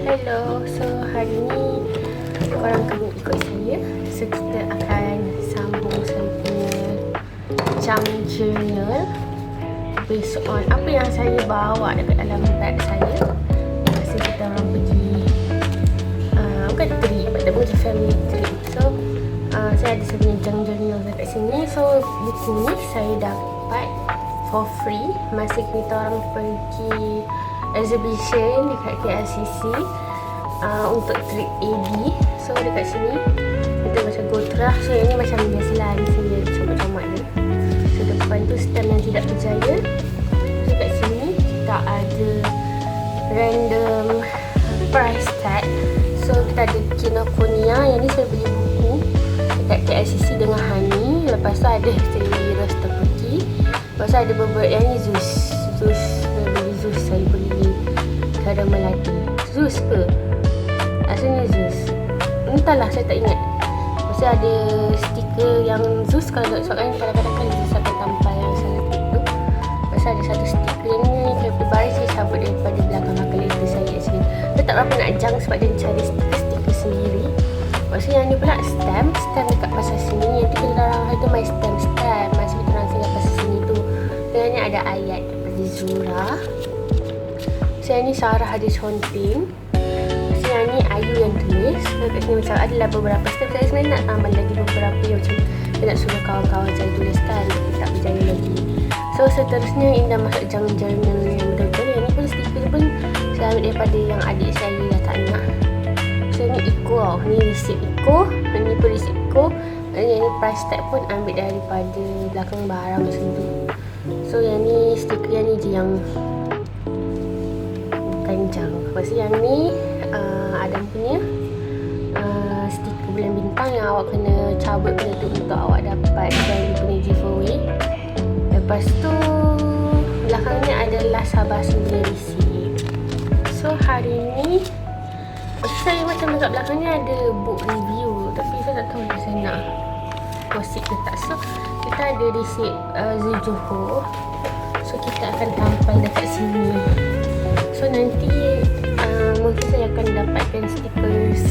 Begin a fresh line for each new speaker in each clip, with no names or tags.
Hello, so hari ni korang kena ikut saya. So kita akan sambung saya punya jam journal based on apa yang saya bawa dekat dalam bag saya masa kita orang pergi bukan trip, tapi pergi family trip. So saya ada saya punya jam journal dekat sini. So buku ni saya dapat for free masa kita orang pergi exhibition dekat KLCC untuk trip AD. So dekat sini kita macam go through. So yang ni macam biasalah di sini ada comot-comot dia. So depan tu stamp yang tidak berjaya. So dekat sini kita ada random price tag. So kita ada Kinokuniya. Yang ni saya beli buku dekat KLCC dengan Hani. Lepas tu ada saya roster pergi. Lepas tu ada beberapa yang ni Zeus. Saya beli Kara Melati. Zeus ke? Asalnya Zeus. Entahlah, saya tak ingat. Lepas tu ada stiker yang Zeus. Kalau tak soalan kadang-kadang kan Zeus akan tampal yang sangat tu. Lepas tu ada satu stiker ni Happy Baris. Saya cabut daripada belakang kalender saya kat sini. Saya tak berapa nak jang sebab dia cari stiker-stiker sendiri. Lepas tu yang ni pula stamp dekat pasal sini. Yang tu kita orang itu my stamp. Masa kita orang singgah pasal sini tu. Dan ni ada ayat daripada Zura. Yang ni Sarah ada conteng. Yang ni Ayu yang tulis. Kat sini macam adalah beberapa step. Saya sebenarnya nak tambah lagi beberapa yang macam saya nak suruh kawan-kawan saya tuliskan, tapi tak berjaya lagi. So seterusnya Indah masuk jam journal yang betul-betul. Yang ni pun stiker pun saya ambil daripada yang adik saya dah tak nak. So ni Iko tau. Ni receipt Iko. Ni pun receipt Iko. Yang ni price tag pun ambil daripada belakang barang macam tu. So yang ni stiker yang ni je yang panjang. Lepas tu yang ni Adam punya stiker bulan bintang yang awak kena cabut benda tu untuk awak dapat dari punya giveaway. Lepas tu belakangnya adalah Sabah punya receipt. So hari ni saya macam dekat belakangnya ada book review, tapi saya tak tahu lah saya nak post ke tak. So kita ada receipt Zujoho. So kita akan tampal dekat sini. So nanti mungkin saya akan dapatkan stickers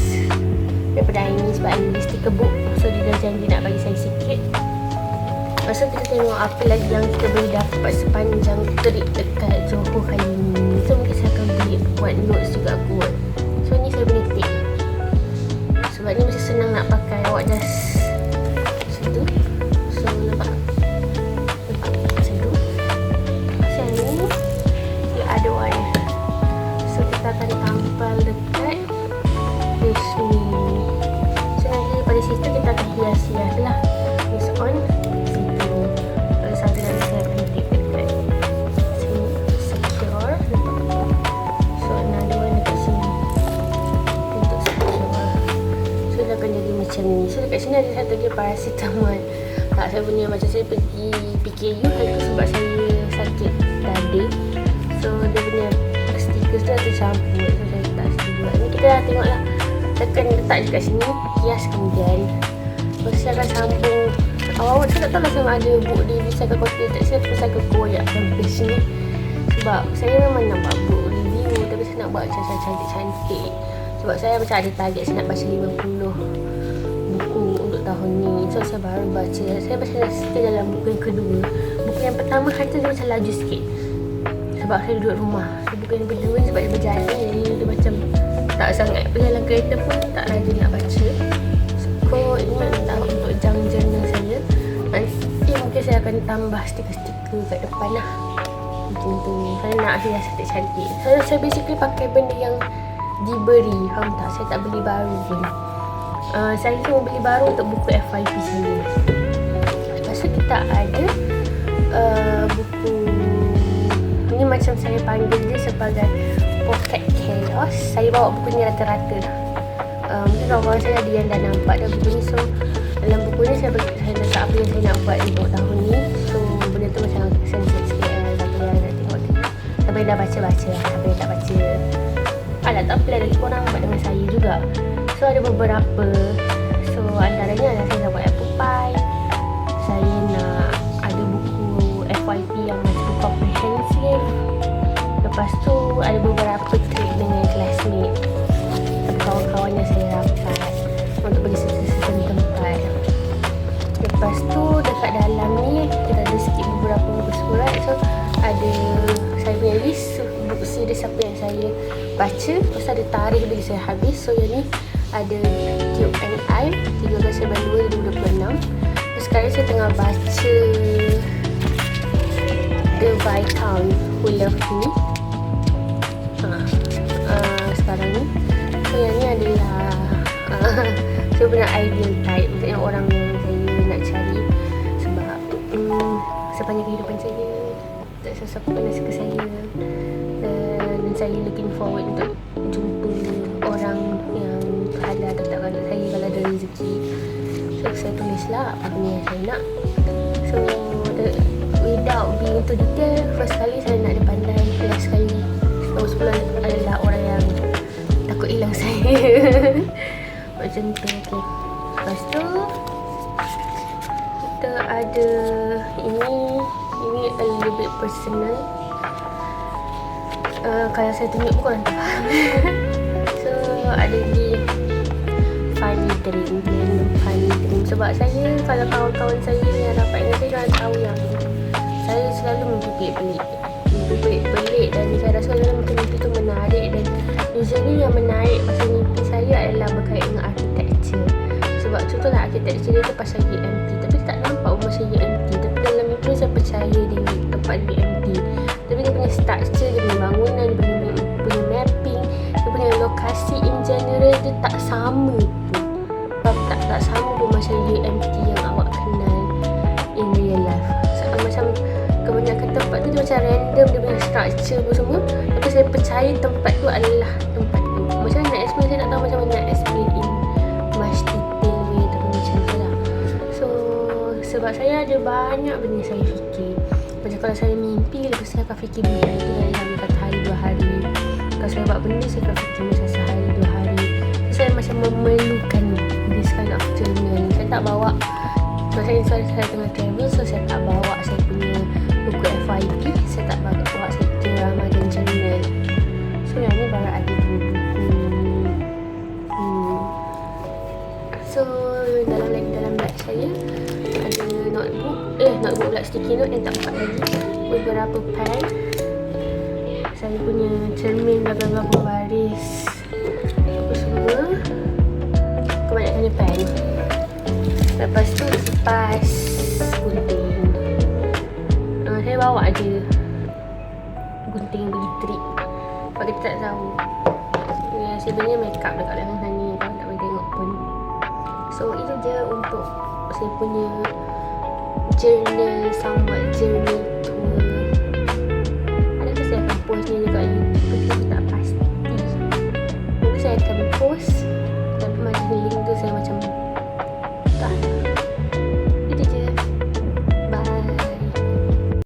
daripada Aini sebab Aini stiker book. So dia dah janji nak bagi saya sikit. Lepas tu kita tengok apa lagi yang kita boleh dapat sepanjang trip dekat Johor kali ni. So mungkin saya akan beli buat notes juga kot. So ni saya boleh take sebab ni macam senang nak pakai. Awak just situ. So nampak macam tu. So yang ni dia ada one. So kita akan tampal dekat page ni. So nanti pada situ kita akan hias-hias lah based on situ. Lalu satu lagi saya akan take dekat sini, secure. So another one dekat sini untuk secure. So dia akan jadi macam ni. So dekat sini ada satu lagi paracetamol. Saya punya macam saya pergi PKU hari tu sebab saya sakit dada. So dia punya stiker tu dah tercampur. So saya tak setuju. Ni kita dah tengok lah. Saya akan letak dekat sini, hias kemudian. Lepas saya akan sambung. Awal-awal saya tak tahu lah sama ada book review saya akan konten tak saya. Terus saya akan koyakkan page ni. Sebab saya memang nak buat book review, tapi saya nak buat macam cantik-cantik. Sebab saya macam ada target saya nak baca 50 buku untuk tahun ni. So saya baru baca. Saya baca sikit dalam buku yang kedua. Buku yang pertama kata dia macam laju sikit sebab saya duduk rumah. So, buku yang kedua sebab dia berjalan, jadi dia macam tak sangat berjalan kereta pun tak rajin nak baca. So ini adalah untuk jam journal saya. Nanti mungkin saya akan tambah stiker-stiker kat depan lah. Macam tu. Saya nak hias cantik-cantik. Saya basically pakai benda yang diberi. Faham tak? Saya tak beli baru pun. Saya cuma beli baru untuk buku FYP saya. Lepas tu kita ada buku ni macam saya panggil dia sebagai Pocket Chaos. Saya bawa buku ni rata-rata. Mungkin kawan-kawan saya ada yang dah nampak dah buku ni. So dalam buku ni saya letak apa yang saya nak buat untuk tahun ni. So benda tu macam sensitif sikit. Tapi yang nak tengok tu sampai dah baca-baca lah. Sampai tak baca alah tak apalah, lagi korang buat dengan saya juga. So ada beberapa. So antaranya adalah saya nak buat apple pie. Saya nak ada buku FYP yang macam comprehensive. Lepas tu ada beberapa trip dengan classmate. kena saya rapat untuk bagi certain tempat. Lepas tu dekat dalam ni kita ada sikit beberapa buku surat. So ada saya punya list buku series apa yang saya baca. Lepas tu ada tarikh bila saya habis. So yang ni ada Q&I 13 Februari 2026. So sekarang saya tengah baca The Viscount Who Loved Me. Sekarang ni. So yang ni adalah saya punya ideal type, maksudnya orang yang saya nak cari. Sebab sepanjang kehidupan saya tak sesiapa pun nak suka saya, dan saya looking forward untuk jumpa orang yang halal atau tak halal saya kalau ada rezeki. So saya tulislah apa benda yang saya nak. So without being too detail, first kali saya nak dia pandai, last sekali nombor 10 adalah orang yang takut hilang saya. Macam tu. Okay. Lepas tu kita ada ini a little bit personal. Kalau saya tunjuk pun korang tak faham. So ada di funny dream. Sebab saya, kalau kawan-kawan saya yang rapat dengan saya, korang tahu yang saya selalu mimpi pelik-pelik, dan saya rasa mimpi tu menarik, dan usually yang menarik pasal mimpi saya adalah berkaitan dengan architecture. Sebab contohlah architecture dia tu pasal UMT, tapi tak nampak pun pasal UMT, tapi dalam mimpi saya percaya dia tempat UMT. Tapi dia punya structure, dia punya bangunan, dia punya mapping, dia punya lokasi in general dia tak sama pun. Tak sama pun macam UMT yang awak kenal in real life. Macam kebanyakan tempat tu dia macam random, dia punya structure pun semua, tapi saya percaya tempat tu adalah tempat tu. Macam nak explain, saya tak tahu macam mana nak explain in much detail way, tapi macam tu lah. So sebab saya ada banyak benda saya fikir. Macam kalau saya mimpi, lepas saya akan fikir benda tu dalam kata hari 2 hari. Kalau saya buat benda, saya akan fikir macam sehari 2 hari. So, saya macam memerlukan this kind of journal. Saya tak bawa, maksudnya saya tengah travel, so saya tak bawa saya punya buku FYP, saya tak bawa saya punya Ramadan journal. So yang ni baru ada 2 buku. So dalam bag saya ada notebook pula, sticky note yang tak empat lagi, beberapa pen, saya punya cermin berapa baris, apa semua, kebanyakannya pen. Lepas tu kipas gunting. Saya bawa je gunting bagi trik, sebab kita tak tahu. Sebenarnya makeup dekat belakang sana, kalau tak boleh tengok pun. So itu je untuk saya punya somewhat journal tour. Adakah saya akan post ni dekat YouTube, tapi tak pasti. Mungkin saya akan post, tapi macam link tu saya macam